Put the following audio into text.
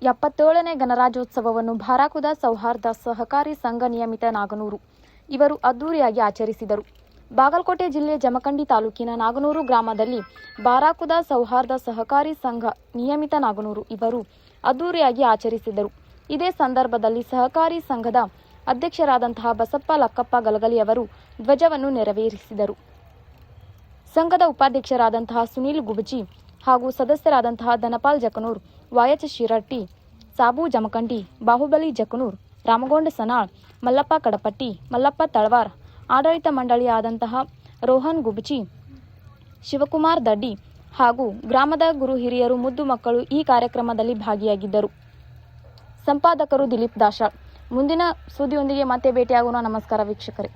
77ನೇ ಗಣರಾಜ್ಯೋತ್ಸವವನ್ನು ಬಾರಾಕುದ ಸೌಹಾರ್ದ ಸಹಕಾರಿ ಸಂಘ ನಿಯಮಿತ ನಾಗನೂರು ಇವರು ಅದ್ದೂರಿಯಾಗಿ ಆಚರಿಸಿದರು. ಬಾಗಲಕೋಟೆ ಜಿಲ್ಲೆ ಜಮಖಂಡಿ ತಾಲೂಕಿನ ನಾಗನೂರು ಗ್ರಾಮದಲ್ಲಿ ಬಾರಾಕುದ ಸೌಹಾರ್ದ ಸಹಕಾರಿ ಸಂಘ ನಿಯಮಿತ ನಾಗನೂರು ಇವರು ಅದ್ದೂರಿಯಾಗಿ ಆಚರಿಸಿದರು. ಇದೇ ಸಂದರ್ಭದಲ್ಲಿ ಸಹಕಾರಿ ಸಂಘದ ಅಧ್ಯಕ್ಷರಾದಂತಹ ಬಸಪ್ಪ ಲಕ್ಕಪ್ಪ ಗಲಗಲಿ ಅವರು ಧ್ವಜವನ್ನು ನೆರವೇರಿಸಿದರು. ಸಂಘದ ಉಪಾಧ್ಯಕ್ಷರಾದಂತಹ ಸುನೀಲ್ ಗುಬಜಿ ಹಾಗೂ ಸದಸ್ಯರಾದಂತಹ ಧನಪಾಲ್ ಜಕನೂರ್, ವಾಯಚ ಶಿರಟ್ಟಿ, ಸಾಬು ಜಮಖಂಡಿ, ಬಾಹುಬಲಿ ಜಕನೂರ್, ರಾಮಗೊಂಡ ಸನಾಳ್, ಮಲ್ಲಪ್ಪ ಕಡಪಟ್ಟಿ, ಮಲ್ಲಪ್ಪ ತಳವಾರ್, ಆಡಳಿತ ಮಂಡಳಿ ಆದಂತಹ ರೋಹನ್ ಗುಬಚಿ, ಶಿವಕುಮಾರ್ ದಡ್ಡಿ ಹಾಗೂ ಗ್ರಾಮದ ಗುರು ಹಿರಿಯರು ಮುದ್ದು ಮಕ್ಕಳು ಈ ಕಾರ್ಯಕ್ರಮದಲ್ಲಿ ಭಾಗಿಯಾಗಿದ್ದರು. ಸಂಪಾದಕರು ದಿಲೀಪ್ ದಾಶಾಳ್. ಮುಂದಿನ ಸುದ್ದಿಯೊಂದಿಗೆ ಮತ್ತೆ ಭೇಟಿಯಾಗೋಣ. ನಮಸ್ಕಾರ ವೀಕ್ಷಕರೇ.